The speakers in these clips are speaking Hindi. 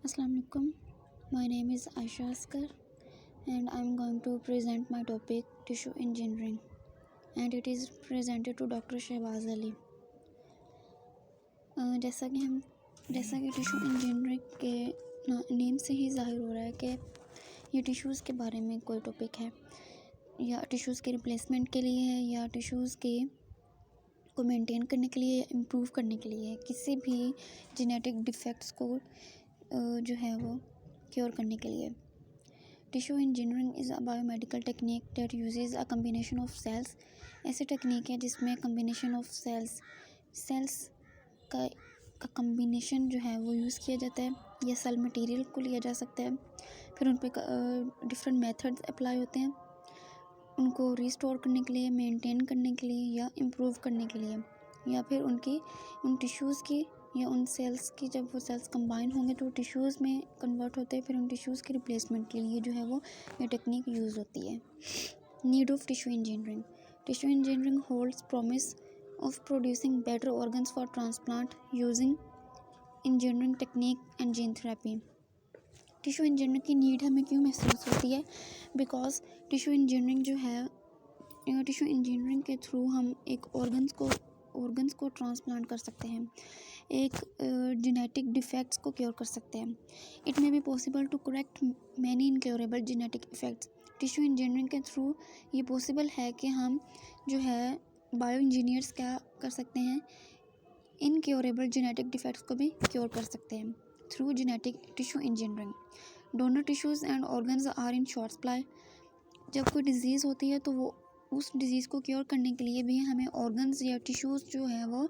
Assalamu alaikum. My name is Aisha Askar and I am going to present my topic tissue engineering and it is presented to Dr. Shehbaz Ali. जैसा कि टिश्यू इंजीनियरिंग के नेम से ही जाहिर हो रहा है कि ये टिश्यूज़ के बारे में कोई टॉपिक है या टिश्यूज़ के रिप्लेसमेंट के लिए है या टिश्यूज़ के को मेंटेन करने के लिए इम्प्रूव करने के लिए किसी भी जेनेटिक डिफेक्ट्स को जो है वो क्योर करने के लिए। Tissue engineering is a biomedical technique that uses a combination of cells. ऐसी टेक्निक है जिसमें कम्बिनेशन ऑफ सेल्स का कम्बिनेशन जो है वो यूज़ किया जाता है या सेल मटेरियल को लिया जा सकता है, फिर उन पर डिफरेंट मेथड्स अप्लाई होते हैं उनको रिस्टोर करने के लिए, मेंटेन करने के लिए या इम्प्रूव करने के लिए, या फिर उन टिश्यूज़ की या उन सेल्स की जब वो सेल्स कंबाइन होंगे तो टिश्यूज़ में कन्वर्ट होते हैं, फिर उन टिश्यूज़ के रिप्लेसमेंट के लिए जो है वो ये टेक्निक यूज़ होती है। Need of tissue engineering. Tissue engineering holds promise of producing better organs for transplant using engineering technique and gene therapy. Tissue engineering की नीड हमें क्यों महसूस होती है? बिकॉज टिश्यू इंजीनियरिंग जो है, टिश्यू इंजीनियरिंग के थ्रू हम एक ऑर्गन्स को ट्रांसप्लांट कर सकते हैं, एक जेनेटिक डिफेक्ट्स को क्योर कर सकते हैं। It may be possible to correct many incurable genetic effects. Tissue engineering के थ्रू ये पॉसिबल है कि हम जो है बायो इंजीनियर्स क्या कर सकते हैं, इनक्योरेबल जेनेटिक डिफेक्ट्स को भी क्योर कर सकते हैं through genetic tissue engineering. Donor tissues and organs are in short supply. जब कोई डिज़ीज़ होती है तो वो उस डिज़ीज़ को क्योर करने के लिए भी हमें ऑर्गन्स या टिश्यूज़ जो है वो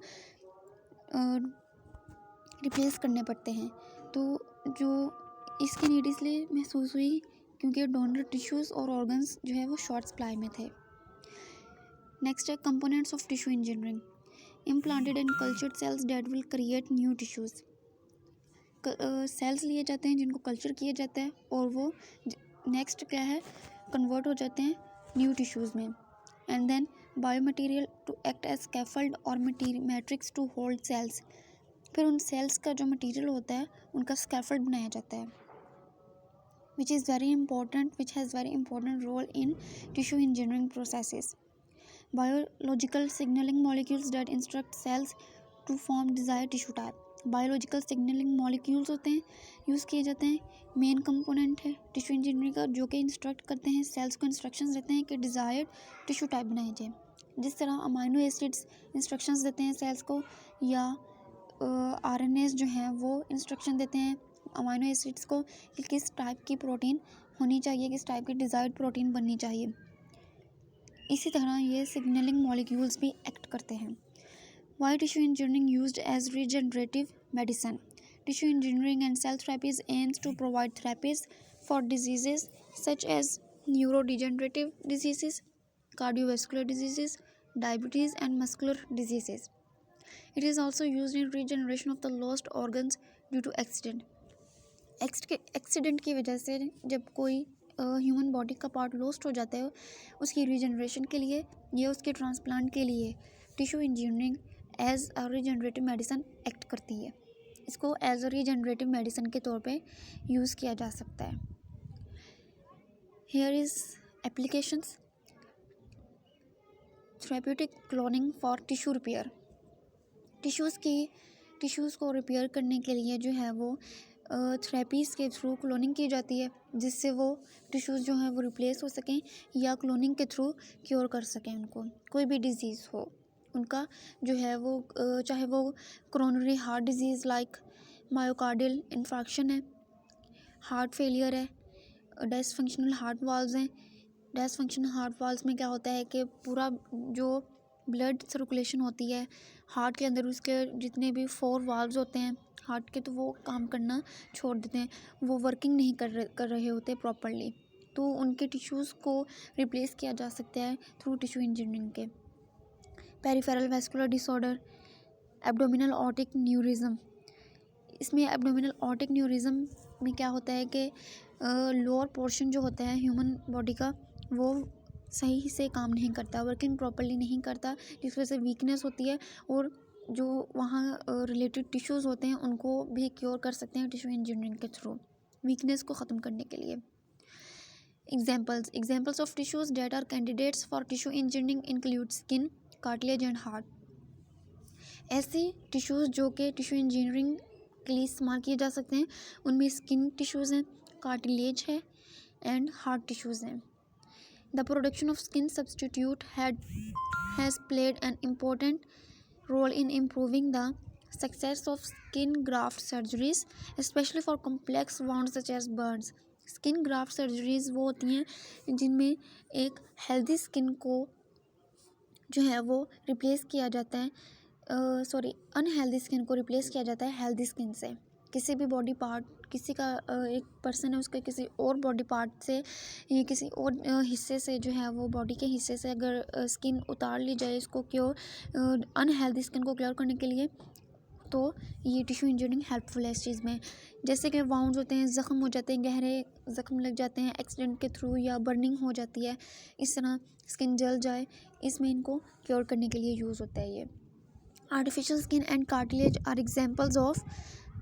रिप्लेस करने पड़ते हैं। तो जो इसकी नीड इसलिए महसूस हुई क्योंकि डोनर टिश्यूज़ और ऑर्गन्स जो है वो शॉर्ट सप्लाई में थे। नेक्स्ट है components of tissue engineering. Implanted and cultured cells that will create new tissues. Cells लिए जाते हैं जिनको कल्चर किया जाता है और वो नेक्स्ट क्या है, कन्वर्ट हो जाते हैं न्यू टिश्यूज़ में। And then biomaterial to act as scaffold और मैट्रिक्स टू होल्ड सेल्स। फिर उन सेल्स का जो मटेरियल होता है उनका स्कैफोल्ड बनाया जाता है, which has very important role in tissue engineering processes. Biological signaling molecules that instruct cells to form desired tissue type. Biological signalling molecules होते हैं, यूज़ किए जाते हैं, मेन कंपोनेंट है टिश्यू इंजीनियरिंग का, जो कि इंस्ट्रक्ट करते हैं सेल्स को, इंस्ट्रक्शंस देते हैं कि डिज़ायर्ड टिश्यू टाइप बनाए जाए। जिस तरह अमाइनो एसिड्स इंस्ट्रक्शंस देते हैं सेल्स को, या आरएनएस जो हैं वो इंस्ट्रक्शन देते हैं अमाइनो एसिड्स को कि किस टाइप की प्रोटीन होनी चाहिए, किस टाइप की डिज़ायर्ड प्रोटीन बननी चाहिए। इसी तरह ये सिग्नलिंग मॉलिक्यूल्स भी एक्ट करते हैं। Why tissue engineering used as regenerative medicine? Tissue engineering and cell therapies aims to provide therapies for diseases such as neurodegenerative diseases, cardiovascular diseases, diabetes and muscular diseases. It is also used in regeneration of the lost organs due to accident. Accident की वजह से जब कोई ह्यूमन बॉडी का पार्ट लॉस्ट हो जाता है, उसकी रीजनरेशन के लिए या उसके ट्रांसप्लांट के लिए tissue engineering as a regenerative medicine act करती है। इसको एज अ रीजनरेटिव मेडिसिन के तौर पे यूज़ किया जा सकता है। Here is applications. Therapeutic cloning for tissue repair. Tissues को रिपेयर करने के लिए जो है वो थेरेपीज़ के थ्रू क्लोनिंग की जाती है, जिससे वो टिश्यूज़ जो हैं वो रिप्लेस हो सकें या क्लोनिंग के थ्रू क्योर कर सकें उनको, कोई भी डिज़ीज़ हो उनका जो है वो, चाहे वो coronary heart disease like myocardial infarction है, हार्ट फेलियर है, डिसफंक्शनल हार्ट वाल्व्स हैं। डिसफंक्शनल हार्ट वाल्व्स में क्या होता है कि पूरा जो ब्लड सर्कुलेशन होती है हार्ट के अंदर, उसके जितने भी 4 वाल्व्स होते हैं हार्ट के, तो वो काम करना छोड़ देते हैं, वो वर्किंग नहीं कर रहे होते प्रॉपरली, तो उनके टिश्यूज़ को रिप्लेस किया जा सकता है थ्रू टिश्यू इंजीनियरिंग के। Peripheral vascular disorder, abdominal aortic aneurysm. इसमें एब्डोमिनल ऑर्टिक न्यूरिज्म में क्या होता है कि लोअर पोर्शन जो होता है ह्यूमन बॉडी का वो सही से काम नहीं करता, वर्किंग प्रॉपरली नहीं करता, जिस वजह से वीकनेस होती है और जो वहाँ रिलेटेड टिश्यूज़ होते हैं उनको भी क्योर कर सकते हैं टिश्यू इंजीनियरिंग के थ्रू, वीकनेस को ख़त्म करने के लिए। Examples of tissues that are candidates for tissue engineering include skin, cartilage and heart. ऐसे टिश्यूज़ जो कि टिश्यू इंजीनियरिंग के लिए इस्तेमाल किए जा सकते हैं उनमें स्किन टिश्यूज़ हैं, कार्टिलेज है एंड हार्ट टिश्यूज़ हैं। The production of skin substitute has played an important role in improving the success of skin graft surgeries, especially for complex wounds such as burns. Skin graft surgeries वो होती हैं जिनमें एक हेल्दी स्किन को जो है वो रिप्लेस किया जाता है, अनहेल्दी स्किन को रिप्लेस किया जाता है हेल्दी स्किन से। किसी भी बॉडी पार्ट, किसी का एक पर्सन है उसके किसी और बॉडी पार्ट से या किसी और हिस्से से जो है वो बॉडी के हिस्से से अगर स्किन उतार ली जाए इसको क्योर अनहेल्दी स्किन को क्योर करने के लिए, तो ये टिश्यू इंजीनियरिंग हेल्पफुल है इस चीज़ में। जैसे कि वाउंड्स होते हैं, ज़ख्म हो जाते हैं, गहरे ज़ख्म लग जाते हैं एक्सीडेंट के थ्रू या बर्निंग हो जाती है, इस तरह स्किन जल जाए, इसमें इनको क्योर करने के लिए यूज़ होता है ये। Artificial skin and cartilage are examples of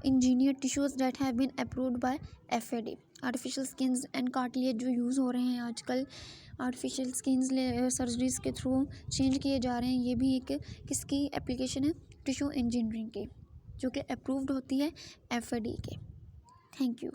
engineer tissues that have been approved by FAD। Artificial skins and cartilage जो यूज़ हो रहे हैं आजकल, आर्टिफिशियल स्किन्स सर्जरीज़ के थ्रू चेंज किए जा रहे हैं, ये भी एक किसकी एप्लीकेशन है, टिश्यू इंजीनियरिंग की, जो कि अप्रूव्ड होती है FAD के। Thank you.